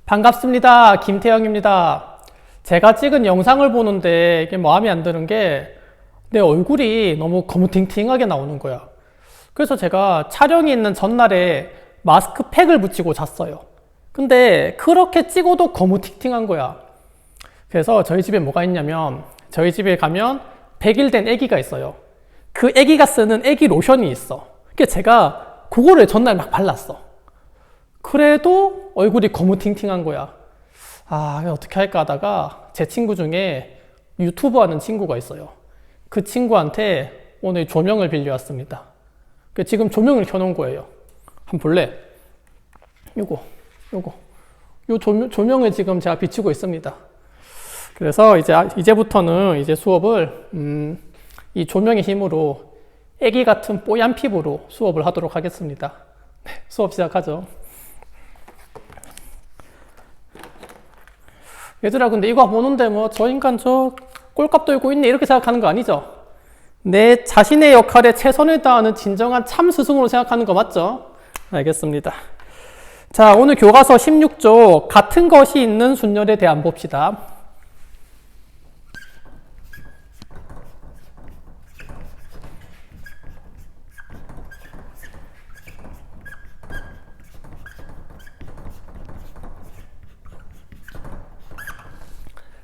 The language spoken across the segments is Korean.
반갑습니다. 김태형입니다. 제가 찍은 영상을 보는데 이게 마음에 안 드는 게 내 얼굴이 너무 거무팅팅하게 나오는 거야. 그래서 제가 촬영이 있는 전날에 마스크팩을 붙이고 잤어요. 근데 그렇게 찍어도 거무팅팅한 거야. 그래서 저희 집에 뭐가 있냐면, 저희 집에 가면 100일 된 애기가 있어요. 그 애기가 쓰는 애기 로션이 있어. 그래서 제가 그거를 전날 막 발랐어. 그래도 얼굴이 거무팅팅한 거야. 아, 어떻게 할까 하다가 제 친구 중에 유튜브 하는 친구가 있어요. 그 친구한테 오늘 조명을 빌려왔습니다. 지금 조명을 켜놓은 거예요. 한번 볼래? 요거. 요 조명을 지금 제가 비추고 있습니다. 그래서 이제부터는 수업을, 이 조명의 힘으로 애기 같은 뽀얀 피부로 수업을 하도록 하겠습니다. 네, 수업 시작하죠. 얘들아, 근데 이거 보는데 뭐 저 인간 저 꼴값 들고 있네 이렇게 생각하는 거 아니죠? 내 자신의 역할에 최선을 다하는 진정한 참 스승으로 생각하는 거 맞죠? 알겠습니다. 자, 오늘 교과서 16조 같은 것이 있는 순열에 대한 봅시다.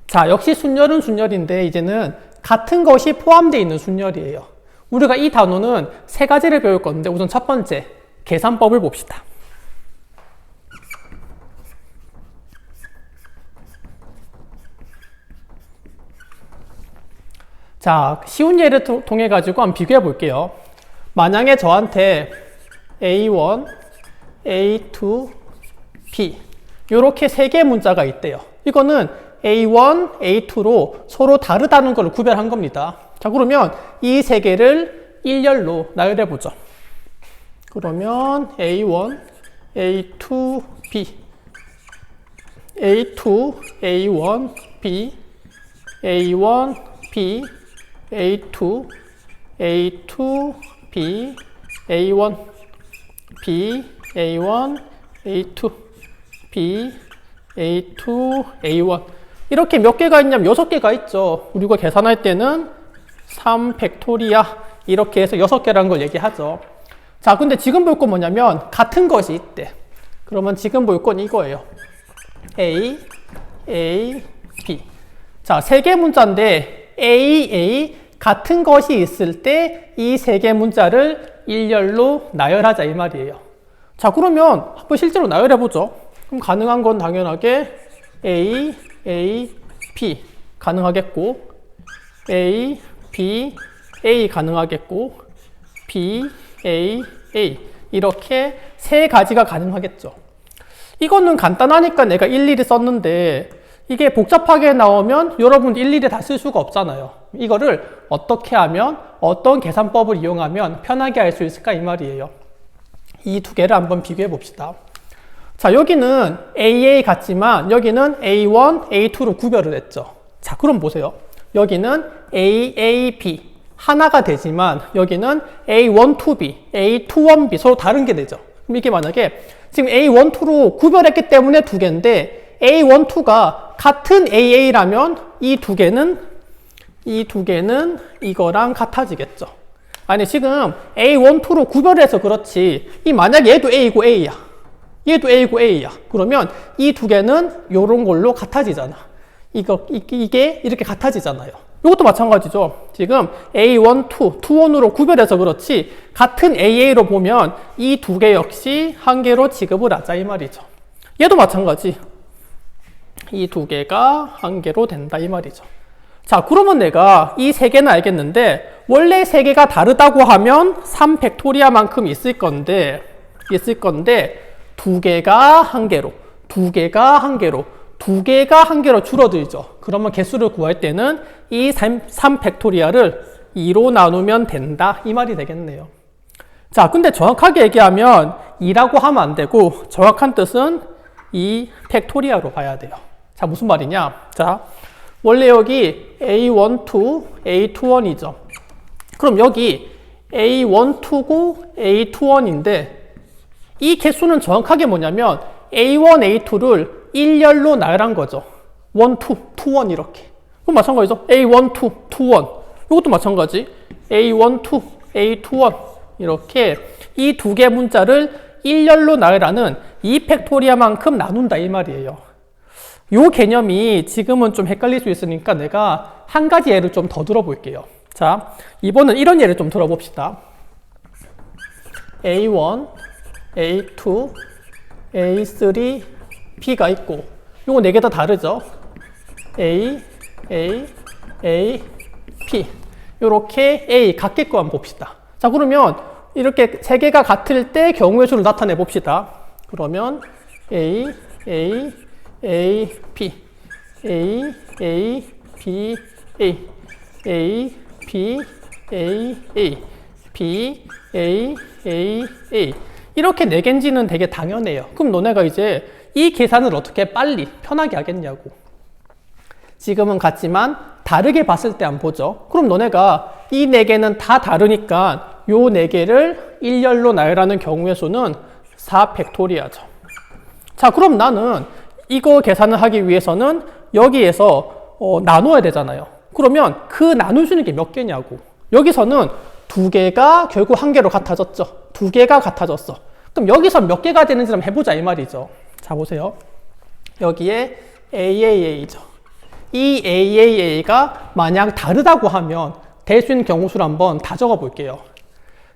자, 역시 순열은 순열인데 이제는 같은 것이 포함되어 있는 순열이에요. 우리가 이 단어는 세 가지를 배울 건데 우선 첫 번째, 계산법을 봅시다. 자, 쉬운 예를 통해 가지고 한번 비교해 볼게요. 만약에 저한테 A1, A2, B 이렇게 세 개의 문자가 있대요. 이거는 A1, A2로 서로 다르다는 걸 구별한 겁니다. 자, 그러면 이 세 개를 일렬로 나열해 보죠. 그러면 A1, A2, B, A2, A1, B, A1, B, A2, A2, B, A1, B, A1, A2, B, A2, A1 이렇게 몇 개가 있냐면 6개가 있죠. 우리가 계산할 때는 3팩토리아 이렇게 해서 6개라는 걸 얘기하죠. 자, 근데 지금 볼 건 뭐냐면 같은 것이 있대. 그러면 지금 볼 건 이거예요. A, A, B. 자, 세 개 문자인데 A, A 같은 것이 있을 때 이 세 개 문자를 일렬로 나열하자 이 말이에요. 자, 그러면 한번 실제로 나열해 보죠. 그럼 가능한 건 당연하게 A, A, B 가능하겠고 A, B, A 가능하겠고 B, A, A 이렇게 세 가지가 가능하겠죠. 이거는 간단하니까 내가 일일이 썼는데 이게 복잡하게 나오면 여러분 일일이 다 쓸 수가 없잖아요. 이거를 어떻게 하면 어떤 계산법을 이용하면 편하게 할 수 있을까 이 말이에요. 이 두 개를 한번 비교해 봅시다. 자, 여기는 AA 같지만 여기는 A1, A2로 구별을 했죠. 자, 그럼 보세요. 여기는 AAB 하나가 되지만 여기는 A12B, A21B 서로 다른 게 되죠. 그럼 이게 만약에 지금 A12로 구별했기 때문에 두 개인데 A12가 같은 AA라면 이 두 개는 이거랑 같아지겠죠. 아니, 지금 A12로 구별해서 그렇지 이 만약에 얘도 A고 A야. 얘도 A고 A야. 그러면 이 두 개는 요런 걸로 같아지잖아. 이게 이렇게 같아지잖아요. 이것도 마찬가지죠. 지금 A1, 2원으로 구별해서 그렇지 같은 AA로 보면 이 두 개 역시 한 개로 취급을 하자 이 말이죠. 얘도 마찬가지. 이 두 개가 한 개로 된다 이 말이죠. 자, 그러면 내가 이 세 개는 알겠는데 원래 세 개가 다르다고 하면 3팩토리아만큼 있을 건데 두 개가 한 개로, 두 개가 한 개로, 두 개가 한 개로 줄어들죠. 그러면 개수를 구할 때는 이 3팩토리아를 2로 나누면 된다 이 말이 되겠네요. 자, 근데 정확하게 얘기하면 2라고 하면 안 되고 정확한 뜻은 2팩토리아로 봐야 돼요. 자, 무슨 말이냐? 자, 원래 여기 A12, A21이죠. 그럼 여기 A12고 A21인데 이 개수는 정확하게 뭐냐면 A1, A2를 일렬로 나열한 거죠. 1, 2, 2, 1 이렇게. 그럼 마찬가지죠. A1, 2, 2, 1. 이것도 마찬가지. A1, 2, A2, 1 이렇게 이 두 개 문자를 일렬로 나열하는 이 팩토리아만큼 나눈다 이 말이에요. 이 개념이 지금은 좀 헷갈릴 수 있으니까 내가 한 가지 예를 좀 더 들어볼게요. 자, 이번엔 이런 예를 좀 들어봅시다. A1, A2, A3, B가 있고 요거 4개 다 다르죠? A, A, P 요렇게 A 각기 거 한번 봅시다. 자, 그러면 이렇게 3개가 같을 때 경우의 수를 나타내 봅시다. 그러면 A, P A, B, A A, B, A, B, A 이렇게 4개인지는 되게 당연해요. 그럼 너네가 이제 이 계산을 어떻게 빨리 편하게 하겠냐고. 지금은 같지만 다르게 봤을 때 한번 보죠. 그럼 너네가 이 4개는 다 다르니까 요 4개를 일렬로 나열하는 경우의 수는 4팩토리아죠. 자, 그럼 나는 이거 계산을 하기 위해서는 여기에서 나눠야 되잖아요. 그러면 그 나눌 수 있는 게 몇 개냐고. 여기서는 2개가 결국 1개로 같아졌죠. 2개가 같아졌어. 그럼 여기서 몇 개가 되는지 한번 해보자 이 말이죠. 자, 보세요. 여기에 AAA죠. 이 AAA가 만약 다르다고 하면 될 수 있는 경우수를 한번 다 적어 볼게요.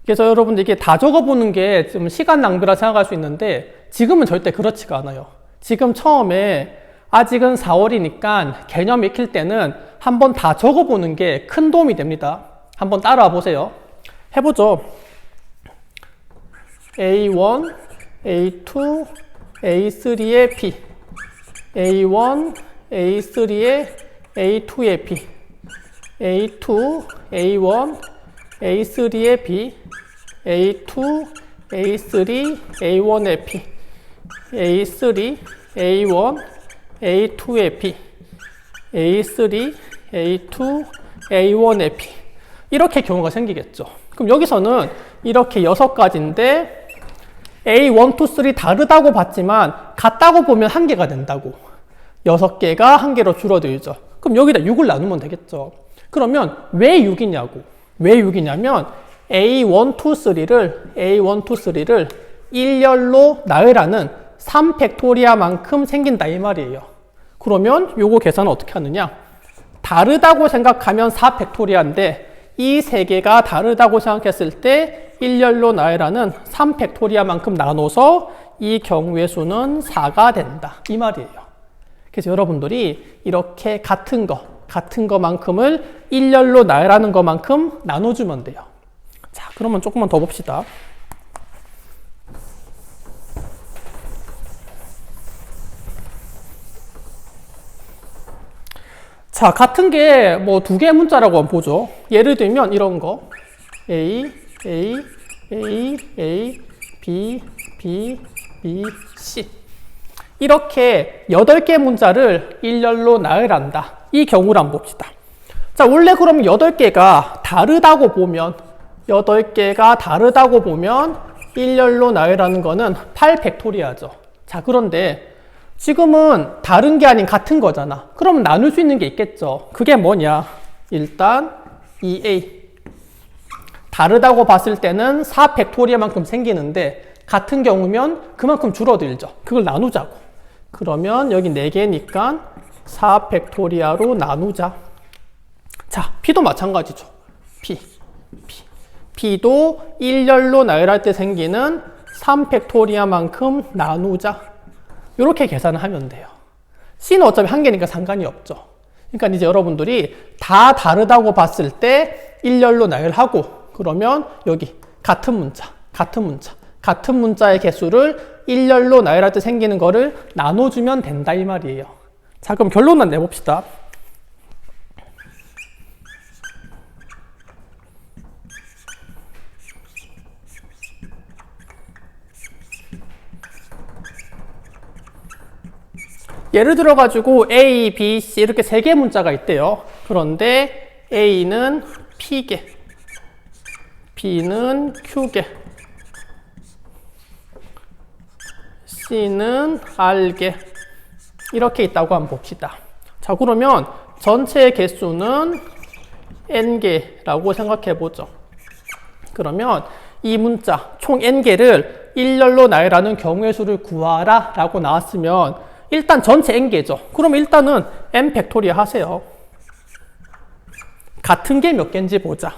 그래서 여러분들 이게 다 적어 보는 게 좀 시간 낭비라 생각할 수 있는데 지금은 절대 그렇지가 않아요. 지금 처음에 아직은 4월이니까 개념 익힐 때는 한번 다 적어 보는 게 큰 도움이 됩니다. 한번 따라와 보세요. 해보죠. A1, A2, A3의 P A1, A3의 A2의 P A2, A1, A3의 B A2, A3, A1의 P A3, A1, A2의 P A3, A2, A1의 P 이렇게 경우가 생기겠죠. 그럼 여기서는 이렇게 6가지인데 A1, 2, 3 다르다고 봤지만 같다고 보면 1개가 된다고. 6개가 1개로 줄어들죠. 그럼 여기다 6을 나누면 되겠죠. 그러면 왜 6이냐고. 왜 6이냐면 A1, 2, 3를 일렬로 나열하는 3팩토리아만큼 생긴다 이 말이에요. 그러면 요거 계산은 어떻게 하느냐. 다르다고 생각하면 4팩토리아인데 이 3개가 다르다고 생각했을 때 일렬로 나열하는 3팩토리아만큼 나눠서 이 경우의 수는 4가 된다 이 말이에요. 그래서 여러분들이 이렇게 같은 거만큼을 일렬로 나열하는 것만큼 나눠주면 돼요. 자, 그러면 조금만 더 봅시다. 자, 같은 게 뭐 2개의 문자라고 한번 보죠. 예를 들면 이런 거 A, B, C 이렇게 8개 문자를 일렬로 나열한다. 이 경우를 한번 봅시다. 자, 원래 그러면 8개가 다르다고 보면 일렬로 나열하는 거는 8팩토리아죠. 자, 그런데 지금은 다른 게 아닌 같은 거잖아. 그럼 나눌 수 있는 게 있겠죠. 그게 뭐냐? 일단 2A. 다르다고 봤을 때는 4팩토리아만큼 생기는데 같은 경우면 그만큼 줄어들죠. 그걸 나누자고. 그러면 여기 4개니까 4팩토리아로 나누자. 자, P도 마찬가지죠. P도 일렬로 나열할 때 생기는 3팩토리아만큼 나누자. 이렇게 계산을 하면 돼요. C는 어차피 1개니까 상관이 없죠. 그러니까 이제 여러분들이 다 다르다고 봤을 때 일렬로 나열하고 그러면 여기 같은 문자의 개수를 일렬로 나열할 때 생기는 거를 나눠주면 된다 이 말이에요. 자, 그럼 결론만 내봅시다. 예를 들어 가지고 A, B, C 이렇게 3개의 문자가 있대요. 그런데 A는 P개, B는 Q개, C는 R개, 이렇게 있다고 한번 봅시다. 자, 그러면 전체 개수는 n개라고 생각해 보죠. 그러면 이 문자 총 n개를 일렬로 나열하는 경우의 수를 구하라 라고 나왔으면 일단 전체 n개죠. 그러면 일단은 n 팩토리얼 하세요. 같은 게 몇 개인지 보자.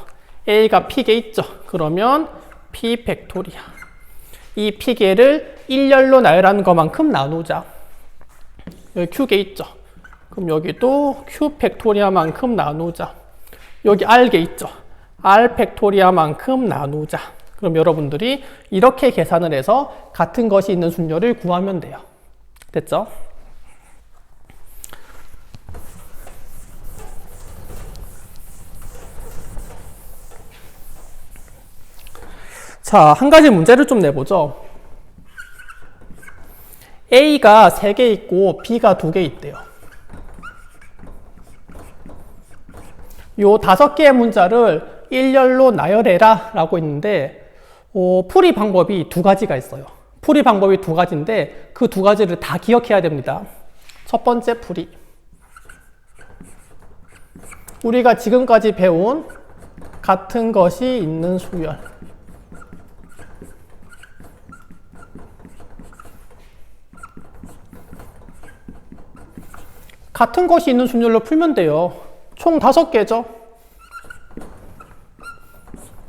a가 p개 있죠. 그러면 p 팩토리얼. 이 p개를 일렬로 나열하는 것만큼 나누자. 여기 q개 있죠. 그럼 여기도 q 팩토리얼만큼 나누자. 여기 r개 있죠. r 팩토리얼만큼 나누자. 그럼 여러분들이 이렇게 계산을 해서 같은 것이 있는 순열을 구하면 돼요. 됐죠? 자, 한 가지 문제를 좀 내보죠. A가 3개 있고 B가 2개 있대요. 요 5개의 문자를 일렬로 나열해라 라고 있는데 풀이 방법이 2가지가 있어요. 풀이 방법이 2가지인데 그 2가지를 다 기억해야 됩니다. 첫 번째 풀이. 우리가 지금까지 배운 같은 것이 있는 수열. 같은 것이 있는 순열로 풀면 돼요. 총 5개죠.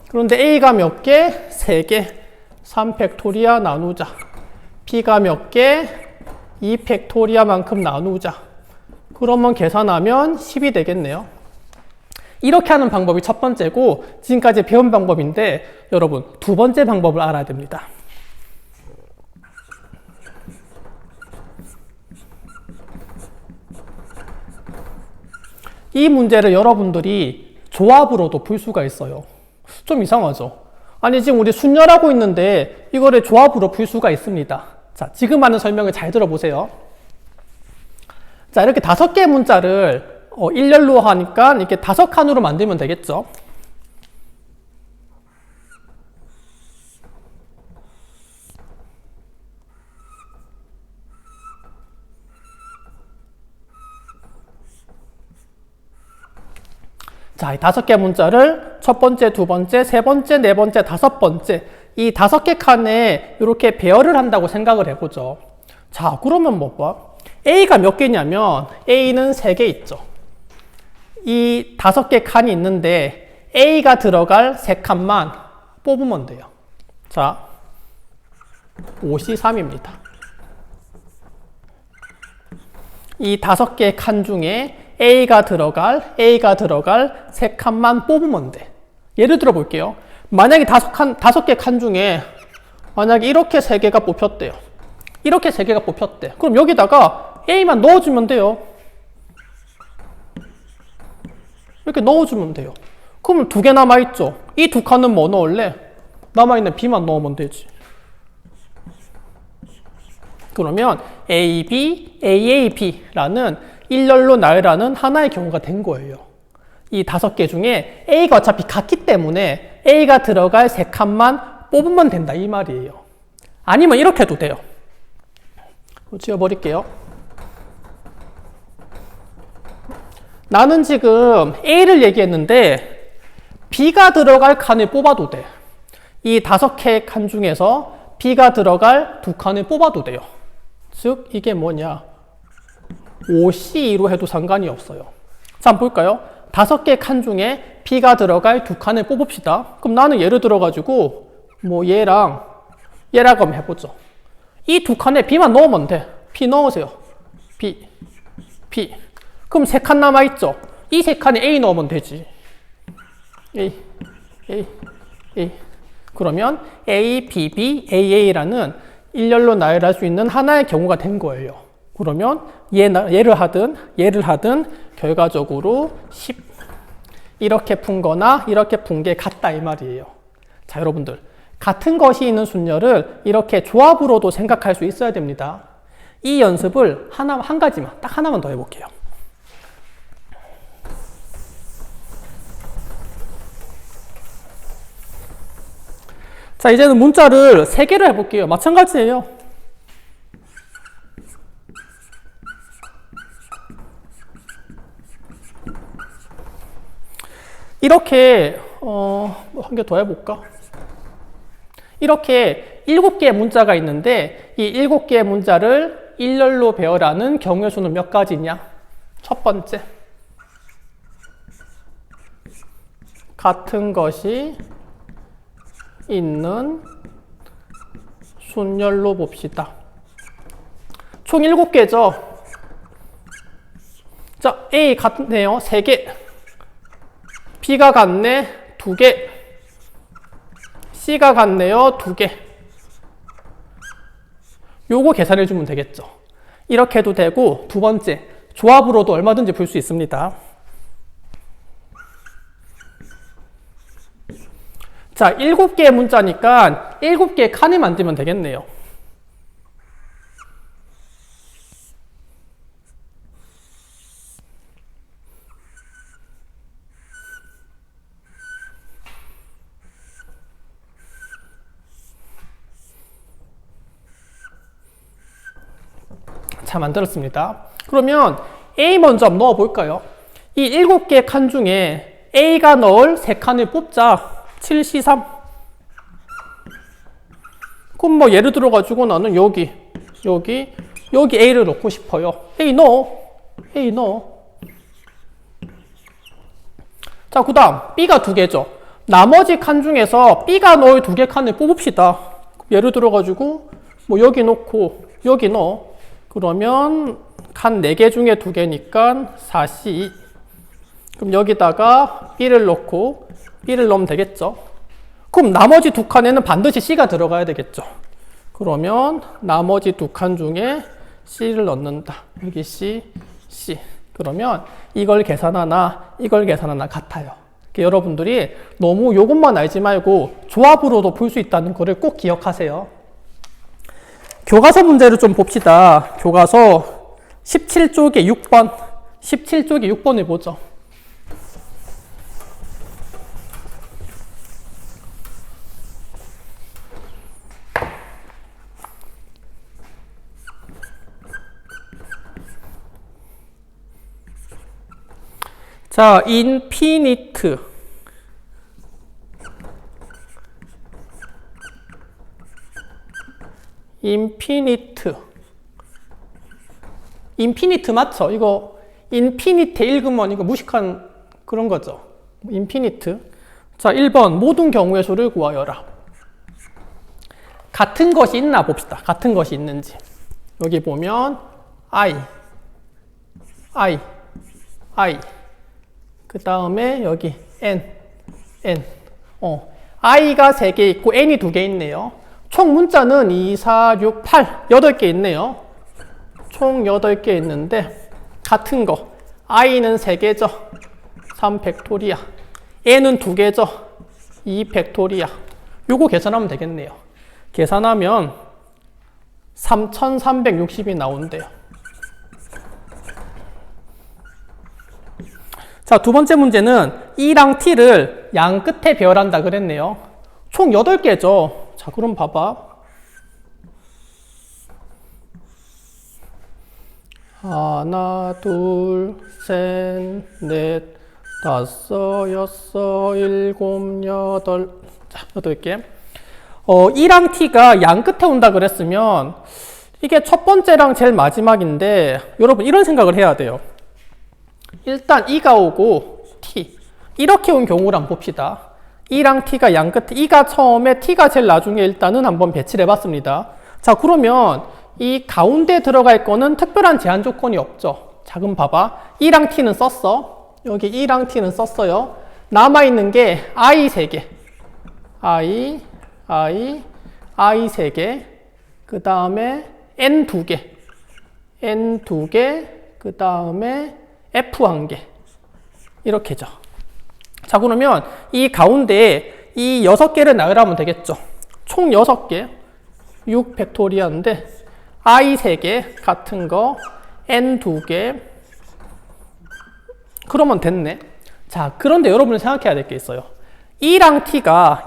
그런데 A가 몇 개? 3개. 3팩토리아 나누자. B가 몇 개? 2팩토리아만큼 나누자. 그러면 계산하면 10이 되겠네요. 이렇게 하는 방법이 첫 번째고 지금까지 배운 방법인데 여러분 2번째 방법을 알아야 됩니다. 이 문제를 여러분들이 조합으로도 풀 수가 있어요. 좀 이상하죠? 아니 지금 우리 순열하고 있는데 이거를 조합으로 풀 수가 있습니다. 자, 지금 하는 설명을 잘 들어보세요. 자, 이렇게 5개의 문자를 일렬로 하니까 이렇게 5칸으로 만들면 되겠죠? 자, 이 5개 문자를 첫 번째, 두 번째, 세 번째, 네 번째, 5번째 이 5개 칸에 이렇게 배열을 한다고 생각을 해보죠. 자, 그러면 뭐 봐? A가 몇 개냐면 A는 3개 있죠. 이 5개 칸이 있는데 A가 들어갈 3칸만 뽑으면 돼요. 자, 53입니다. 이 5개 칸 중에 A가 들어갈 3칸만 뽑으면 돼. 예를 들어 볼게요. 만약에 5개 칸 중에 만약에 이렇게 3개가 뽑혔대요. 이렇게 3개가 뽑혔대. 그럼 여기다가 A만 넣어주면 돼요. 이렇게 넣어주면 돼요. 그러면 2개 남아있죠. 이 2칸은 뭐 넣을래? 남아있는 B만 넣으면 되지. 그러면 AB, AAB라는 일렬로 나열하는 하나의 경우가 된 거예요. 이 5개 중에 A가 어차피 같기 때문에 A가 들어갈 3칸만 뽑으면 된다 이 말이에요. 아니면 이렇게 해도 돼요. 지워버릴게요. 나는 지금 A를 얘기했는데 B가 들어갈 칸을 뽑아도 돼. 이 5개 칸 중에서 B가 들어갈 2칸을 뽑아도 돼요. 즉 이게 뭐냐? 5C2로 해도 상관이 없어요. 자, 한번 볼까요? 5개 칸 중에 B가 들어갈 2칸을 뽑읍시다. 그럼 나는 예를 들어가지고 뭐 얘랑 한번 해보죠. 이 2칸에 B만 넣으면 돼. B 넣으세요. B. 그럼 3칸 남아있죠? 이 3칸에 A 넣으면 되지. A. 그러면 A, B, B, AA라는 일렬로 나열할 수 있는 하나의 경우가 된 거예요. 그러면 얘를 하든 결과적으로 10 이렇게 푼 거나 이렇게 푼 게 같다 이 말이에요. 자, 여러분들 같은 것이 있는 순열을 이렇게 조합으로도 생각할 수 있어야 됩니다. 이 연습을 한 가지만 딱 하나만 더 해볼게요. 자, 이제는 문자를 3개로 해볼게요. 마찬가지예요. 이렇게 한 개 더 해볼까? 이렇게 7개의 문자가 있는데 이 7개의 문자를 일렬로 배열하는 경우의 수는 몇 가지냐? 첫 번째, 같은 것이 있는 순열로 봅시다. 총 7개죠. 자, A 같네요. 3개. B가 같네. 2개. C가 같네요. 2개. 요거 계산해 주면 되겠죠. 이렇게 해도 되고, 두 번째, 조합으로도 얼마든지 풀 수 있습니다. 자, 7개의 문자니까 7개의 칸을 만들면 되겠네요. 자, 만들었습니다. 그러면 A 먼저 한번 넣어볼까요? 이 7개의 칸 중에 A가 넣을 3칸을 뽑자. 7, C, 3. 그럼 뭐 예를 들어가지고 나는 여기 A를 넣고 싶어요. A 넣어. 자, 그 다음 B가 2개죠. 나머지 칸 중에서 B가 넣을 2개 칸을 뽑읍시다. 예를 들어가지고 뭐 여기 넣고 여기 넣어. 그러면 칸 4개 중에 2개니까 4C. 그럼 여기다가 B를 넣고 B를 넣으면 되겠죠. 그럼 나머지 2칸에는 반드시 C가 들어가야 되겠죠. 그러면 나머지 2칸 중에 C를 넣는다. 여기 C, C. 그러면 이걸 계산하나 이걸 계산하나 같아요. 여러분들이 너무 이것만 알지 말고 조합으로도 풀 수 있다는 거를 꼭 기억하세요. 교과서 문제를 좀 봅시다. 교과서 17쪽에 6번. 17쪽에 6번을 보죠. 자, 인피니트. 인피니트 맞죠? 이거 인피니트 읽으면 이거 무식한 그런 거죠. 인피니트. 자, 1번 모든 경우의 수를 구하여라. 같은 것이 있나 봅시다. 같은 것이 있는지. 여기 보면 I. 그 다음에 여기 N. I가 3개 있고 N이 2개 있네요. 총 문자는 2, 4, 6, 8, 8개 있네요. 총 8개 있는데 같은 거 I는 3개죠. 3 팩토리아. N은 2개죠. 2 팩토리아. 요거 계산하면 되겠네요. 계산하면 3360이 나온대요. 자, 두 번째 문제는 E랑 T를 양 끝에 배열한다 그랬네요. 총 8개죠. 자, 그럼 봐봐. 하나, 둘, 셋, 넷, 다섯, 여섯, 일곱, 여덟. 자, 8개. E랑 T가 양 끝에 온다 그랬으면 이게 첫 번째랑 제일 마지막인데 여러분 이런 생각을 해야 돼요. 일단 E가 오고 T. 이렇게 온 경우를 한번 봅시다. E랑 T가 양 끝에, E가 처음에, T가 제일 나중에 일단은 한번 배치를 해봤습니다. 자, 그러면 이 가운데 들어갈 거는 특별한 제한 조건이 없죠. 자, 그럼 봐봐. E랑 T는 썼어. 여기 E랑 T는 썼어요. 남아있는 게 I 3개. I 3개. 그 다음에 N 2개. 그 다음에 F 1개. 이렇게죠. 자, 그러면 이 가운데에 이 6개를 나열하면 되겠죠. 총 6개. 6 팩토리아인데 I 3개 같은 거 N 2개. 그러면 됐네. 자, 그런데 여러분이 생각해야 될 게 있어요. E랑 T가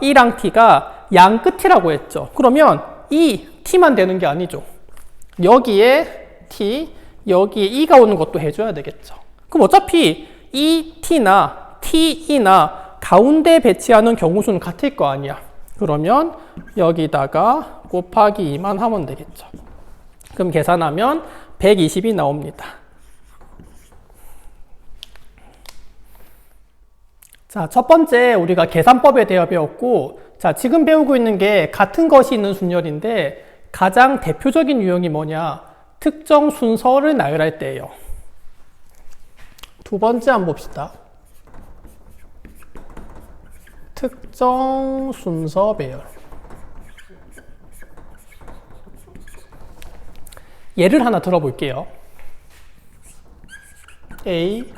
양 끝이라고 했죠. 그러면 이 T만 되는 게 아니죠. 여기에 T, 여기에 E가 오는 것도 해줘야 되겠죠. 그럼 어차피 이 T나 T이나 가운데 배치하는 경우수는 같을 거 아니야. 그러면 여기다가 곱하기 2만 하면 되겠죠. 그럼 계산하면 120이 나옵니다. 자, 첫 번째 우리가 계산법에 대해 배웠고, 자, 지금 배우고 있는 게 같은 것이 있는 순열인데 가장 대표적인 유형이 뭐냐? 특정 순서를 나열할 때예요. 두 번째 한번 봅시다. 특정 순서 배열. 예를 하나 들어볼게요. A,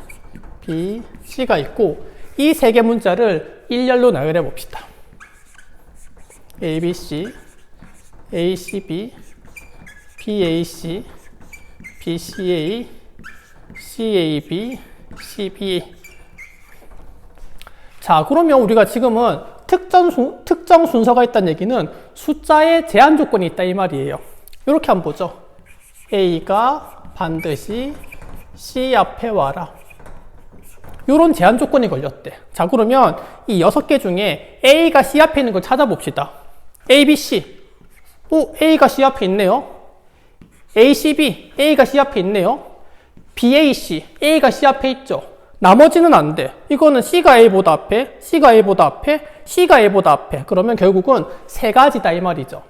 B, C가 있고 이 세 개 문자를 일렬로 나열해 봅시다. A, B, C, A, C, B, B, A, C, B, C, A, C, A, B, C, B, A. 자, 그러면 우리가 지금은 특정 순서가 있다는 얘기는 숫자에 제한 조건이 있다 이 말이에요. 이렇게 한번 보죠. A가 반드시 C 앞에 와라. 이런 제한 조건이 걸렸대. 자, 그러면 이 6개 중에 A가 C 앞에 있는 걸 찾아봅시다. A, B, C. A가 C 앞에 있네요. A, C, B. A가 C 앞에 있네요. B, A, C. A가 C 앞에 있죠. 나머지는 안 돼. 이거는 C가 A보다 앞에, C가 A보다 앞에, C가 A보다 앞에. 그러면 결국은 세 가지다 이 말이죠.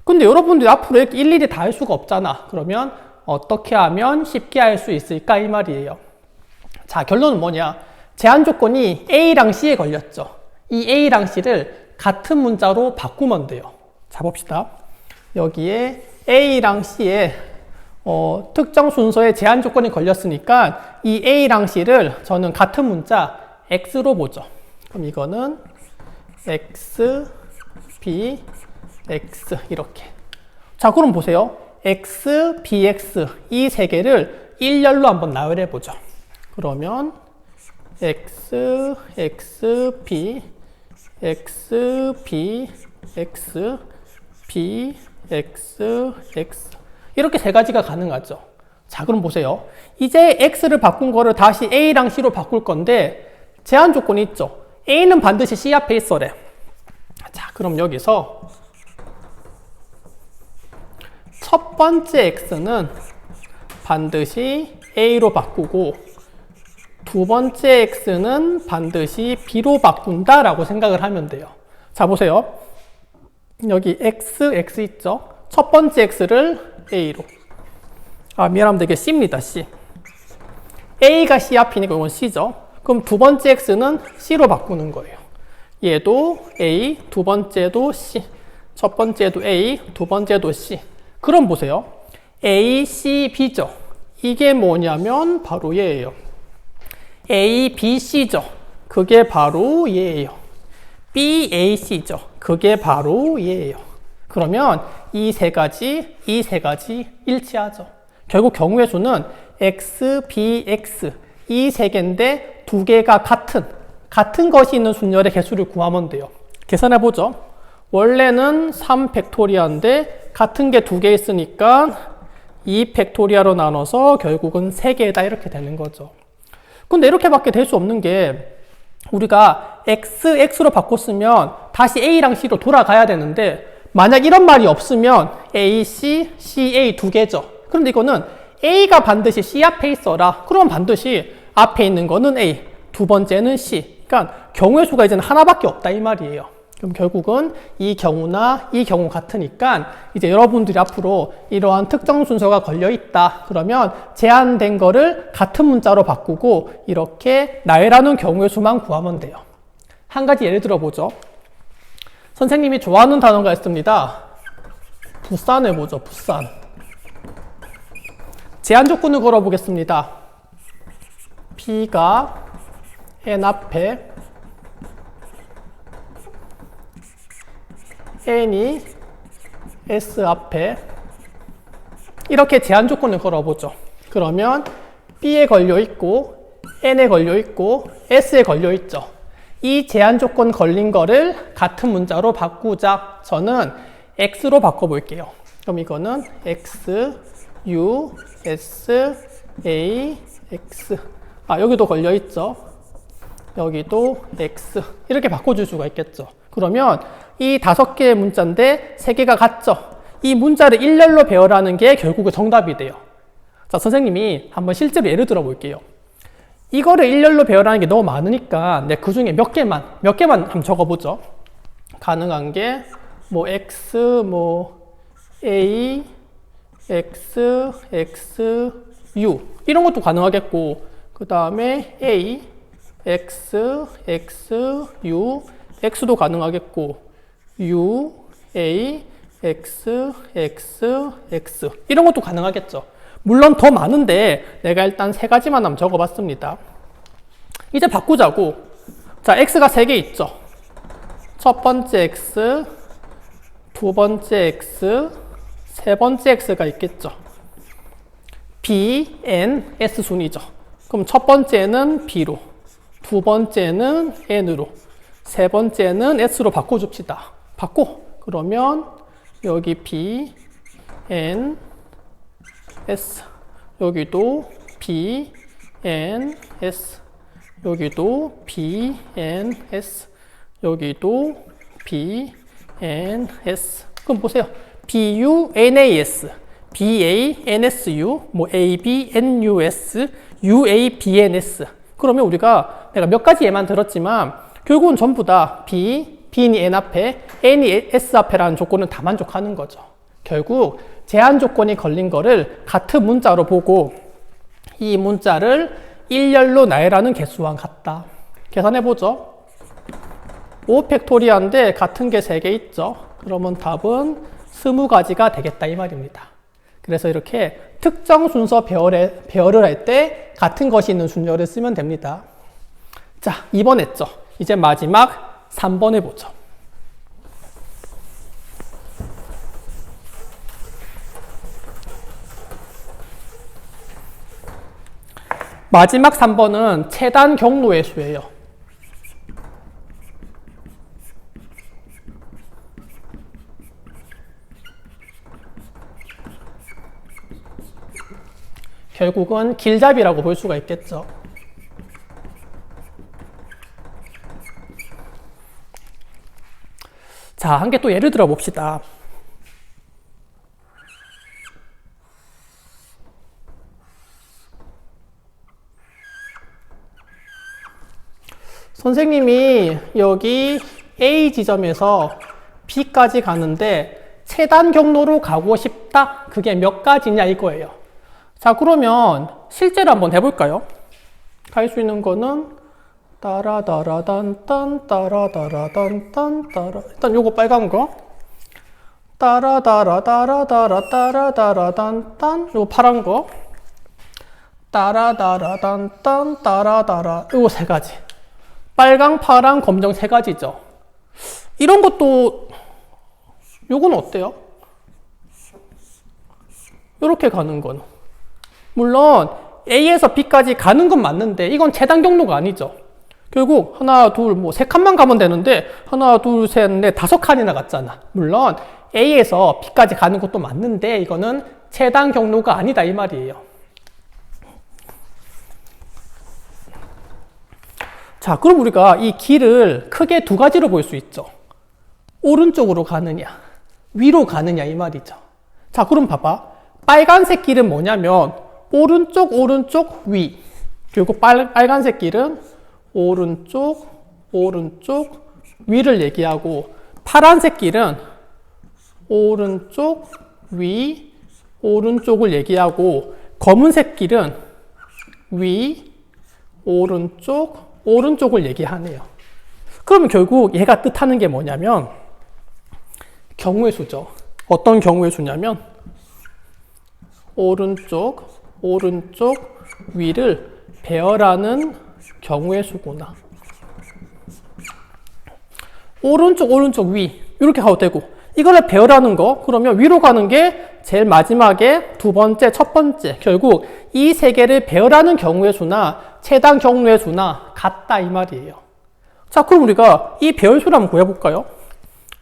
근데 여러분들이 앞으로 이렇게 일일이 다 할 수가 없잖아. 그러면 어떻게 하면 쉽게 할 수 있을까 이 말이에요. 자, 결론은 뭐냐? 제한 조건이 A랑 C에 걸렸죠. 이 A랑 C를 같은 문자로 바꾸면 돼요. 자, 봅시다. 여기에 A랑 C에 특정 순서에 제한 조건이 걸렸으니까 이 A랑 C를 저는 같은 문자 X로 보죠. 그럼 이거는 X, B, X 이렇게. 자, 그럼 보세요. X, BX 이 세 개를 일렬로 한번 나열해 보죠. 그러면 X, X, B, X, B, X, B, X, X 이렇게 세 가지가 가능하죠. 자, 그럼 보세요. 이제 X를 바꾼 거를 다시 A랑 C로 바꿀 건데 제한 조건이 있죠. A는 반드시 C 앞에 있어래. 자, 그럼 여기서 첫 번째 X는 반드시 A로 바꾸고 두 번째 X는 반드시 B로 바꾼다라고 생각을 하면 돼요. 자, 보세요. 여기 X, X 있죠? 첫 번째 X를 A로. 미안합니다. 이게 C입니다. C. A가 C 앞이니까 이건 C죠. 그럼 두 번째 X는 C로 바꾸는 거예요. 얘도 A, 두 번째도 C. 첫 번째도 A, 두 번째도 C. 그럼 보세요. A, C, B죠. 이게 뭐냐면 바로 얘예요. A, B, C죠. 그게 바로 얘예요. B, A, C죠. 그게 바로 얘예요. 그러면 이 세 가지 일치하죠. 결국 경우의 수는 X, B, X 이 세 개인데 두 개가 같은 것이 있는 순열의 개수를 구하면 돼요. 계산해 보죠. 원래는 3 팩토리아인데 같은 게 두 개 있으니까 2 팩토리아로 나눠서 결국은 3개다 이렇게 되는 거죠. 근데 이렇게밖에 될 수 없는 게 우리가 X, X로 바꿨으면 다시 A랑 C로 돌아가야 되는데 만약 이런 말이 없으면 A, C, C, A 두 개죠. 그런데 이거는 A가 반드시 C 앞에 있어라. 그럼 반드시 앞에 있는 거는 A, 두 번째는 C. 그러니까 경우의 수가 이제는 하나밖에 없다 이 말이에요. 그럼 결국은 이 경우나 이 경우 같으니까 이제 여러분들이 앞으로 이러한 특정 순서가 걸려 있다. 그러면 제한된 거를 같은 문자로 바꾸고 이렇게 나열하는 경우의 수만 구하면 돼요. 한 가지 예를 들어 보죠. 선생님이 좋아하는 단어가 있습니다. 부산을 보죠. 부산. 제한 조건을 걸어 보겠습니다. B가 N 앞에 N이 S 앞에 이렇게 제한 조건을 걸어보죠. 그러면 B에 걸려 있고 N에 걸려 있고 S에 걸려 있죠. 이 제한 조건 걸린 거를 같은 문자로 바꾸자. 저는 X로 바꿔볼게요. 그럼 이거는 X, U, S, A, X. 여기도 걸려 있죠. 여기도 x 이렇게 바꿔줄 수가 있겠죠. 그러면 이 5개의 문자인데 3개가 같죠. 이 문자를 일렬로 배열하는 게 결국은 정답이 돼요. 자, 선생님이 한번 실제로 예를 들어 볼게요. 이거를 일렬로 배열하는 게 너무 많으니까 그 중에 몇 개만 한번 적어보죠. 가능한 게 뭐 x, 뭐 a, x, x, u 이런 것도 가능하겠고, 그 다음에 a, x, x, u, x도 가능하겠고, u, a, x, x, x 이런 것도 가능하겠죠. 물론 더 많은데 내가 일단 3가지만 한번 적어봤습니다. 이제 바꾸자고. 자, x가 3개 있죠. 첫 번째 x, 두 번째 x, 세 번째 x가 있겠죠. b, n, s 순이죠. 그럼 첫 번째는 b로, 두 번째는 n으로, 세 번째는 s로 바꿔줍시다. 바꿔. 그러면 여기 b, n, s, 여기도 b, n, s, 여기도 b, n, s, 여기도 b, n, s. 그럼 보세요. b, u, n, a, s, b, a, n, s, u, 뭐 a, b, n, u, s, u, a, b, n, s. 그러면 우리가 내가 몇 가지 예만 들었지만 결국은 전부 다 b, b이 n 앞에, n이 s 앞에라는 조건은 다 만족하는 거죠. 결국 제한 조건이 걸린 거를 같은 문자로 보고 이 문자를 일렬로 나열하는 개수와 같다. 계산해보죠. 5팩토리아인데 같은 게 3개 있죠. 그러면 답은 20가지가 되겠다 이 말입니다. 그래서 이렇게 특정 순서 배열을 할 때 같은 것이 있는 순서를 쓰면 됩니다. 자, 2번 했죠. 이제 마지막 3번 해보죠. 마지막 3번은 최단 경로의 수예요. 결국은 길잡이라고 볼 수가 있겠죠. 자, 한 개 또 예를 들어 봅시다. 선생님이 여기 A 지점에서 B까지 가는데 최단 경로로 가고 싶다. 그게 몇 가지냐 이거예요. 자, 그러면 실제로 한번 해볼까요? 갈 수 있는 거는 따라다라단딴 따라다라단딴 따라 일단 요거 빨간 거 따라다라다라다라 따라다라단딴 요거 파란 거 따라다라단딴 따라다라 요거 3가지 빨강, 파랑, 검정 3가지죠. 이런 것도 요건 어때요? 요렇게 가는 건 물론 A에서 B까지 가는 건 맞는데 이건 최단 경로가 아니죠. 결국 하나, 둘, 뭐 3칸만 가면 되는데 하나, 둘, 셋, 넷, 5칸이나 갔잖아. 물론 A에서 B까지 가는 것도 맞는데 이거는 최단 경로가 아니다 이 말이에요. 자, 그럼 우리가 이 길을 크게 2가지로 볼 수 있죠. 오른쪽으로 가느냐, 위로 가느냐 이 말이죠. 자, 그럼 봐봐. 빨간색 길은 뭐냐면 오른쪽, 위. 그리고 빨간색 길은 오른쪽, 위를 얘기하고 파란색 길은 오른쪽, 위, 오른쪽을 얘기하고 검은색 길은 위, 오른쪽을 얘기하네요. 그러면 결국 얘가 뜻하는 게 뭐냐면 경우의 수죠. 어떤 경우의 수냐면 오른쪽, 위를 배열하는 경우의 수구나. 오른쪽, 위 이렇게 가도 되고 이거를 배열하는 거 그러면 위로 가는 게 제일 마지막에 두 번째, 첫 번째 결국 이 3개를 배열하는 경우의 수나 최단 경로의 수나 같다 이 말이에요. 자, 그럼 우리가 이 배열수를 한번 구해볼까요?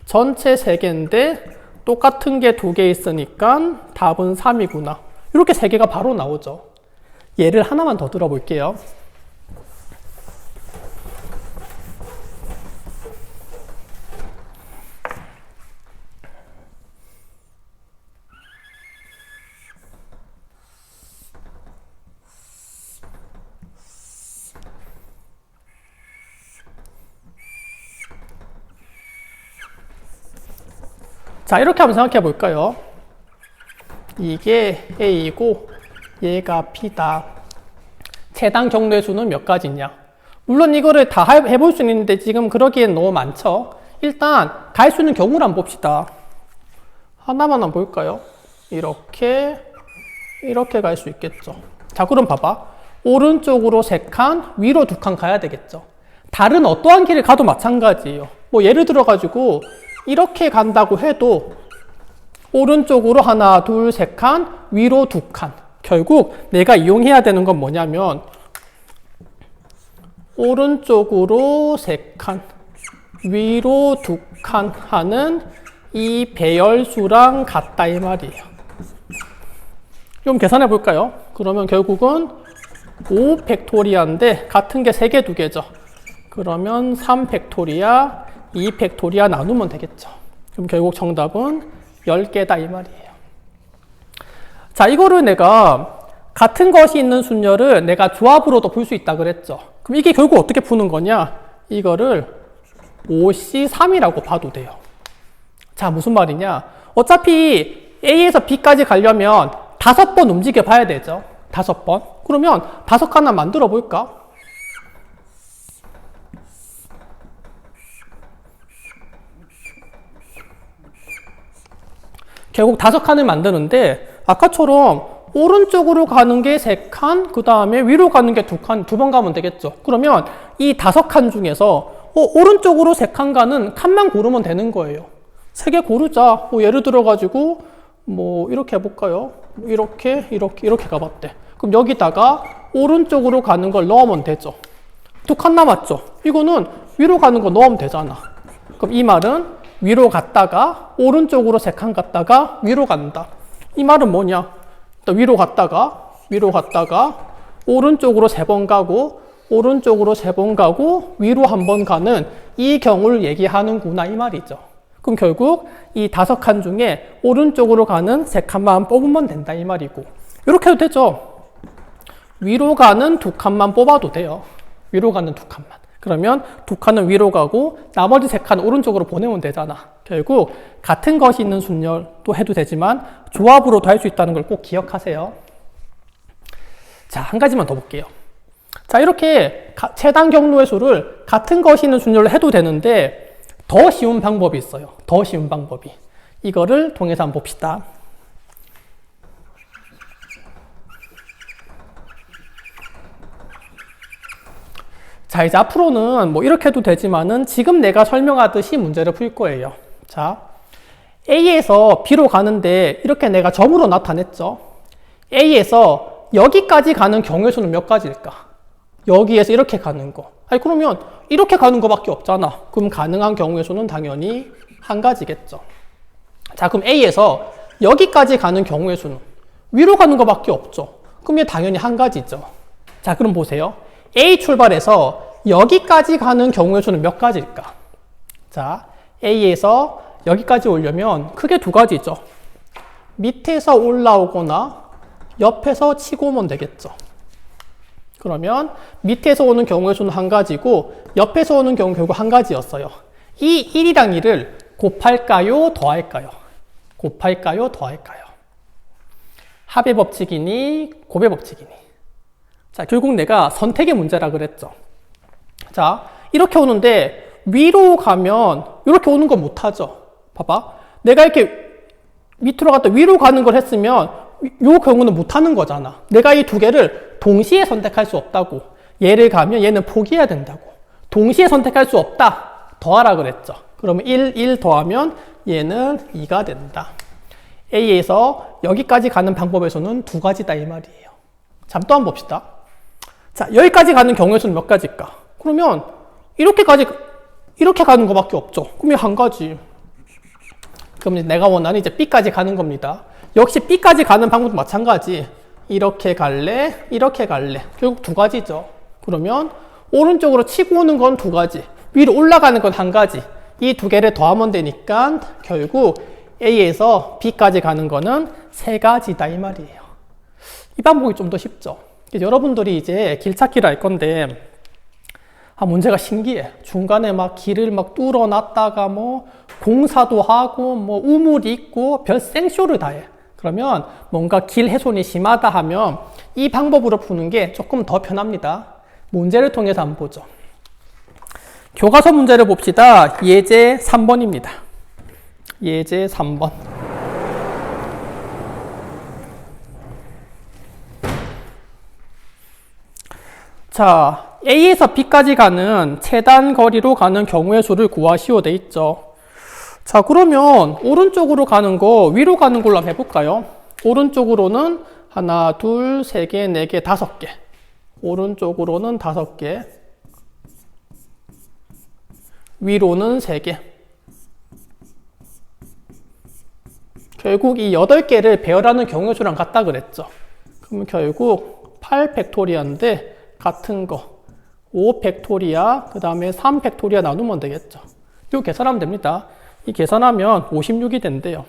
전체 3개인데 똑같은 게 2개 있으니까 답은 3이구나. 이렇게 3개가 바로 나오죠. 예를 하나만 더 들어볼게요. 자, 이렇게 한번 생각해 볼까요? 이게 A이고 얘가 B다. 최단 경로의 수는 몇 가지냐? 물론 이거를 다 해볼 수 있는데 지금 그러기엔 너무 많죠? 일단 갈 수 있는 경우를 한번 봅시다. 하나만 한번 볼까요? 이렇게 갈 수 있겠죠. 자, 그럼 봐봐. 오른쪽으로 3칸, 위로 2칸 가야 되겠죠. 다른 어떠한 길을 가도 마찬가지예요. 뭐 예를 들어 가지고 이렇게 간다고 해도 오른쪽으로 하나, 둘, 3칸, 위로 2칸. 결국 내가 이용해야 되는 건 뭐냐면 오른쪽으로 3칸, 위로 2칸 하는 이 배열수랑 같다 이 말이에요. 좀 계산해 볼까요? 그러면 결국은 5 팩토리아인데 같은 게 3개, 2개죠. 그러면 3 팩토리아, 2 팩토리아 나누면 되겠죠. 그럼 결국 정답은 10개다 이 말이에요. 자, 이거를 내가 같은 것이 있는 순열을 내가 조합으로도 풀 수 있다 그랬죠. 그럼 이게 결국 어떻게 푸는 거냐? 이거를 5C3이라고 봐도 돼요. 자, 무슨 말이냐? 어차피 A에서 B까지 가려면 5번 움직여 봐야 되죠. 5번. 그러면 5칸 만들어 볼까? 결국 5칸을 만드는데 아까처럼 오른쪽으로 가는 게 3칸, 그 다음에 위로 가는 게 2칸, 2번 가면 되겠죠. 그러면 이 5칸 중에서 오른쪽으로 3칸 가는 칸만 고르면 되는 거예요. 3개 고르자. 예를 들어 가지고 이렇게 해볼까요? 이렇게 가봤대. 그럼 여기다가 오른쪽으로 가는 걸 넣으면 되죠. 2칸 남았죠. 이거는 위로 가는 거 넣으면 되잖아. 그럼 이 말은 위로 갔다가 오른쪽으로 3칸 갔다가 위로 간다. 이 말은 뭐냐? 위로 갔다가 오른쪽으로 3번 가고 오른쪽으로 3번 가고 위로 1번 가는 이 경우를 얘기하는구나 이 말이죠. 그럼 결국 이 5칸 중에 오른쪽으로 가는 3칸만 뽑으면 된다 이 말이고, 이렇게 해도 되죠. 위로 가는 2칸만 뽑아도 돼요. 위로 가는 2칸만. 그러면 2칸은 위로 가고 나머지 3칸은 오른쪽으로 보내면 되잖아. 결국 같은 것이 있는 순열도 해도 되지만 조합으로도 할 수 있다는 걸 꼭 기억하세요. 자, 한 가지만 더 볼게요. 자, 이렇게 최단 경로의 수를 같은 것이 있는 순열로 해도 되는데 더 쉬운 방법이 있어요. 더 쉬운 방법이. 이거를 통해서 한번 봅시다. 자, 이제 앞으로는 이렇게 해도 되지만은 지금 내가 설명하듯이 문제를 풀 거예요. 자, A에서 B로 가는데 이렇게 내가 점으로 나타냈죠. A에서 여기까지 가는 경우의 수는 몇 가지일까? 여기에서 이렇게 가는 거. 그러면 이렇게 가는 거밖에 없잖아. 그럼 가능한 경우의 수는 당연히 한 가지겠죠. 자, 그럼 A에서 여기까지 가는 경우의 수는 위로 가는 거밖에 없죠. 그럼 얘 당연히 한 가지죠. 자, 그럼 보세요. A 출발해서 여기까지 가는 경우의 수는 몇 가지일까? 자, A에서 여기까지 오려면 크게 2가지죠. 밑에서 올라오거나 옆에서 치고 오면 되겠죠. 그러면 밑에서 오는 경우의 수는 한 가지고 옆에서 오는 경우 결국 한 가지였어요. 이 1이랑 2를 곱할까요? 더할까요? 곱할까요? 더할까요? 합의 법칙이니 곱의 법칙이니? 자, 결국 내가 선택의 문제라 그랬죠. 자, 이렇게 오는데 위로 가면 이렇게 오는 거 못하죠. 봐봐. 내가 이렇게 밑으로 갔다 위로 가는 걸 했으면 이 경우는 못하는 거잖아. 내가 이 2개를 동시에 선택할 수 없다고. 얘를 가면 얘는 포기해야 된다고. 동시에 선택할 수 없다. 더하라 그랬죠. 그러면 1 더하면 얘는 2가 된다. A에서 여기까지 가는 방법에서는 2가지다 이 말이에요. 자, 또 한번 봅시다. 자, 여기까지 가는 경우의 수는 몇 가지일까? 그러면 이렇게 가는 거밖에 없죠. 그럼 한 가지. 그럼 내가 원하는 이제 B까지 가는 겁니다. 역시 B까지 가는 방법도 마찬가지. 이렇게 갈래, 이렇게 갈래. 결국 2가지죠. 그러면 오른쪽으로 치고 오는 건 2가지, 위로 올라가는 건 1가지. 이 2개를 더하면 되니까 결국 A에서 B까지 가는 거는 3가지다 이 말이에요. 이 방법이 좀 더 쉽죠. 여러분들이 이제 길찾기를 할 건데 문제가 신기해. 중간에 막 길을 막 뚫어놨다가 뭐 공사도 하고 뭐 우물이 있고 별 생쇼를 다 해. 그러면 뭔가 길 훼손이 심하다 하면 이 방법으로 푸는 게 조금 더 편합니다. 문제를 통해서 한번 보죠. 교과서 문제를 봅시다. 예제 3번입니다. 예제 3번. 자, A에서 B까지 가는 최단 거리로 가는 경우의 수를 구하시오 돼 있죠. 자, 그러면 오른쪽으로 가는 거 위로 가는 걸로 한번 해볼까요? 오른쪽으로는 하나, 둘, 세 개, 네 개, 다섯 개. 오른쪽으로는 5개. 위로는 3개. 결국 이 8개를 배열하는 경우의 수랑 같다 그랬죠. 그럼 결국 8 팩토리아인데 같은 거 5 팩토리아 그 다음에 3 팩토리아 나누면 되겠죠. 이거 계산하면 됩니다. 이 계산하면 56이 된대요.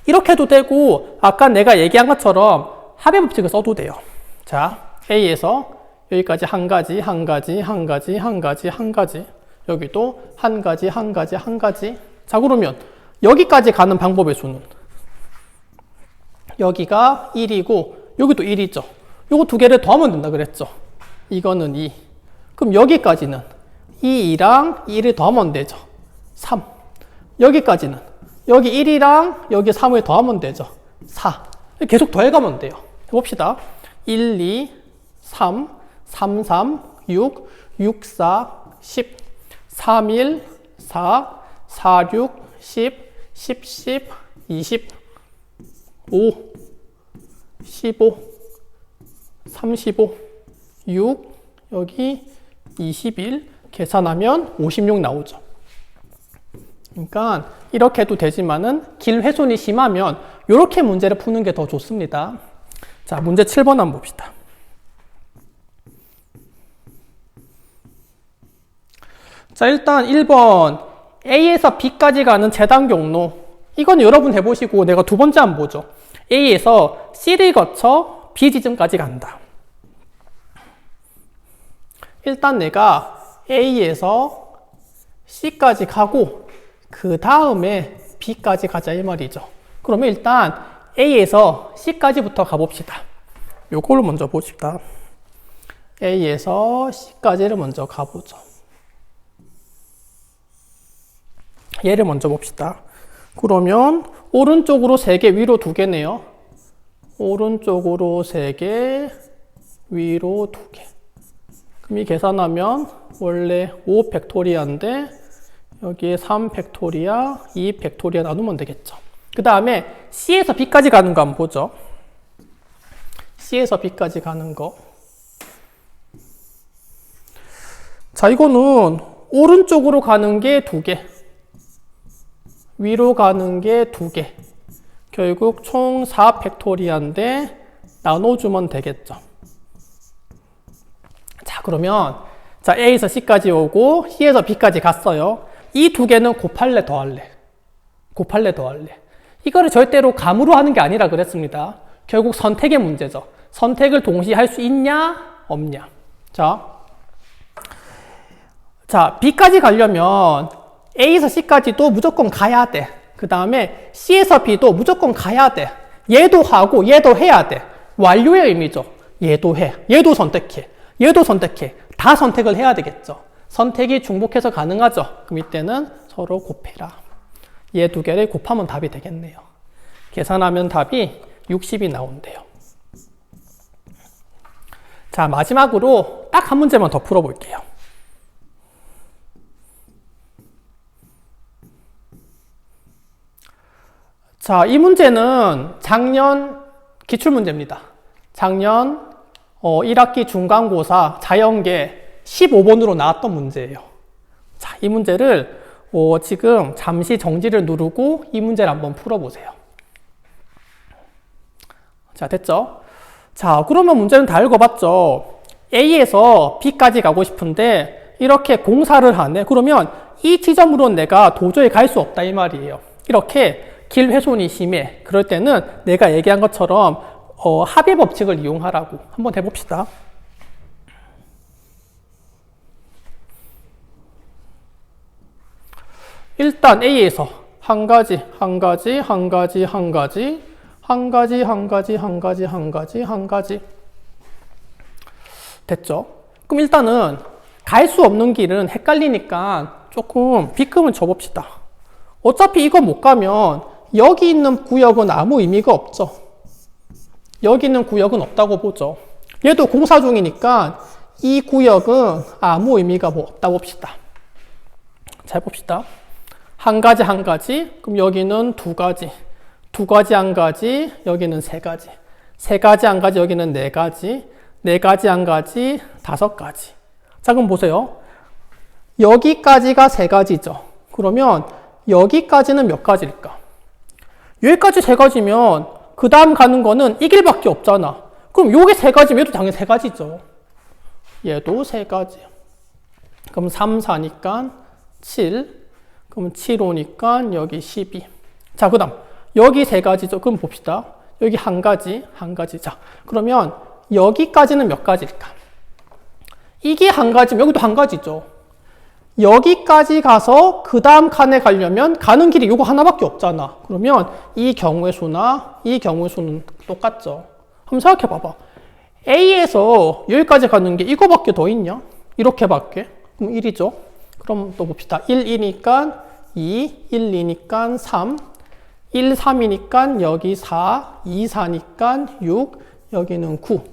이렇게 해도 되고 아까 내가 얘기한 것처럼 합의 법칙을 써도 돼요. 자, A에서 여기까지 한 가지, 한 가지, 한 가지, 한 가지, 한 가지. 여기도 한 가지, 한 가지, 한 가지. 자, 그러면 여기까지 가는 방법의 수는 여기가 1이고 여기도 1이죠. 요거 두 개를 더하면 된다 그랬죠. 이거는 2. 그럼 여기까지는 2랑 2를 더하면 되죠. 3. 여기까지는 여기 1이랑 여기 3을 더하면 되죠. 4. 계속 더해가면 돼요. 해봅시다. 1, 2, 3, 3, 3, 6, 6, 4, 10, 3, 1, 4, 4, 6, 10, 10, 10, 20, 5, 15, 35, 6, 여기 21, 계산하면 56 나오죠. 그러니까 이렇게 해도 되지만은 길 훼손이 심하면 이렇게 문제를 푸는 게 더 좋습니다. 자, 문제 7번 한번 봅시다. 자, 일단 1번 A에서 B까지 가는 재단 경로. 이건 여러분 해보시고 내가 두 번째 한번 보죠. A에서 C를 거쳐 B 지점까지 간다. 일단 내가 A에서 C까지 가고 그 다음에 B까지 가자 이 말이죠. 그러면 일단 A에서 C까지부터 가봅시다. 요걸 먼저 봅시다. A에서 C까지를 먼저 가보죠. 얘를 먼저 봅시다. 그러면 오른쪽으로 3개, 위로 2개네요. 오른쪽으로 3개, 위로 2개. 그럼 이 계산하면 원래 5 팩토리아인데 여기에 3 팩토리아, 2 팩토리아 나누면 되겠죠. 그 다음에 C에서 B까지 가는 거 한번 보죠. C에서 B까지 가는 거. 자, 이거는 오른쪽으로 가는 게 2개. 위로 가는 게 2개. 결국 총 4 팩토리아인데 나눠주면 되겠죠. 자, 그러면 자, A에서 C까지 오고 C에서 B까지 갔어요. 이 2개는 곱할래 더할래? 곱할래 더할래? 이거를 절대로 감으로 하는 게 아니라 그랬습니다. 결국 선택의 문제죠. 선택을 동시에 할 수 있냐 없냐. 자, B까지 가려면 A에서 C까지도 무조건 가야 돼. 그 다음에 C에서 B도 무조건 가야 돼. 얘도 하고 얘도 해야 돼. 완료의 의미죠. 얘도 해. 얘도 선택해. 얘도 선택해. 다 선택을 해야 되겠죠. 선택이 중복해서 가능하죠. 그럼 이때는 서로 곱해라. 얘 2개를 곱하면 답이 되겠네요. 계산하면 답이 60이 나온대요. 자, 마지막으로 딱 한 문제만 더 풀어볼게요. 자, 이 문제는 작년 기출문제입니다. 작년 1학기 중간고사 자연계 15번으로 나왔던 문제예요. 자, 이 문제를 지금 잠시 정지를 누르고 이 문제를 한번 풀어보세요. 자, 됐죠? 자, 그러면 문제는 다 읽어봤죠? A에서 B까지 가고 싶은데 이렇게 공사를 하네. 그러면 이 지점으로는 내가 도저히 갈 수 없다 이 말이에요. 이렇게 길 훼손이 심해. 그럴 때는 내가 얘기한 것처럼 합의 법칙을 이용하라고 한번 해봅시다. 일단 A에서 한 가지, 한 가지, 한 가지, 한 가지, 한 가지, 한 가지, 한 가지, 한 가지, 한 가지. 됐죠? 그럼 일단은 갈 수 없는 길은 헷갈리니까 조금 B급은 줘봅시다. 어차피 이거 못 가면 여기 있는 구역은 아무 의미가 없죠. 여기 있는 구역은 없다고 보죠. 얘도 공사 중이니까 이 구역은 아무 의미가 없다고 봅시다. 잘 봅시다. 한 가지, 한 가지. 그럼 여기는 두 가지. 두 가지, 한 가지. 여기는 세 가지. 세 가지, 한 가지. 여기는 네 가지. 네 가지, 한 가지. 다섯 가지. 자, 그럼 보세요. 여기까지가 세 가지죠. 그러면 여기까지는 몇 가지일까? 여기까지 세 가지면 그 다음 가는 거는 이 길밖에 없잖아. 그럼 요게 세 가지면 얘도 당연히 세 가지죠. 얘도 세 가지. 그럼 3, 4니까 7. 그럼 7, 5니까 여기 12. 자, 그 다음. 여기 세 가지죠. 그럼 봅시다. 여기 한 가지, 한 가지. 자, 그러면 여기까지는 몇 가지일까? 이게 한 가지면 여기도 한 가지죠. 여기까지 가서 그 다음 칸에 가려면 가는 길이 요거 하나밖에 없잖아. 그러면 이 경우의 수나 이 경우의 수는 똑같죠. 한번 생각해 봐봐. A에서 여기까지 가는 게 이거밖에 더 있냐? 이렇게밖에. 그럼 1이죠. 그럼 또 봅시다. 1, 2니까 2, 1, 2니까 3, 1, 3이니까 여기 4, 2, 4니까 6, 여기는 9.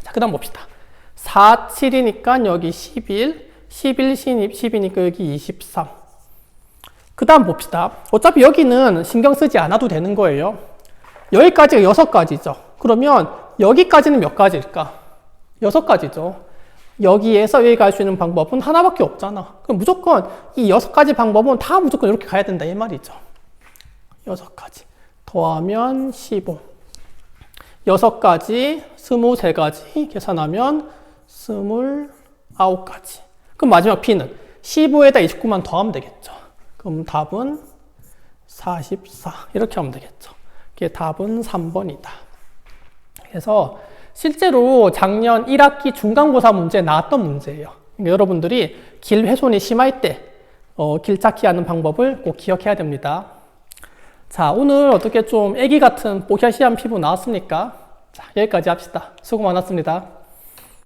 자, 그 다음 봅시다. 4, 7이니까 여기 11, 11, 10이니까 여기 23. 그 다음 봅시다. 어차피 여기는 신경 쓰지 않아도 되는 거예요. 여기까지가 6가지죠. 그러면 여기까지는 몇 가지일까? 6가지죠. 여기에서 여기 갈 수 있는 방법은 하나밖에 없잖아. 그럼 무조건 이 6가지 방법은 다 무조건 이렇게 가야 된다 이 말이죠. 6가지. 더하면 15. 6가지, 23가지 계산하면 29가지. 그럼 마지막 P는 15에다 29만 더하면 되겠죠. 그럼 답은 44. 이렇게 하면 되겠죠. 이게 답은 3번이다. 그래서 실제로 작년 1학기 중간고사 문제에 나왔던 문제예요. 그러니까 여러분들이 길 훼손이 심할 때 길 찾기 하는 방법을 꼭 기억해야 됩니다. 자, 오늘 어떻게 좀 애기 같은 뽀샤시한 피부 나왔습니까? 자, 여기까지 합시다. 수고 많았습니다.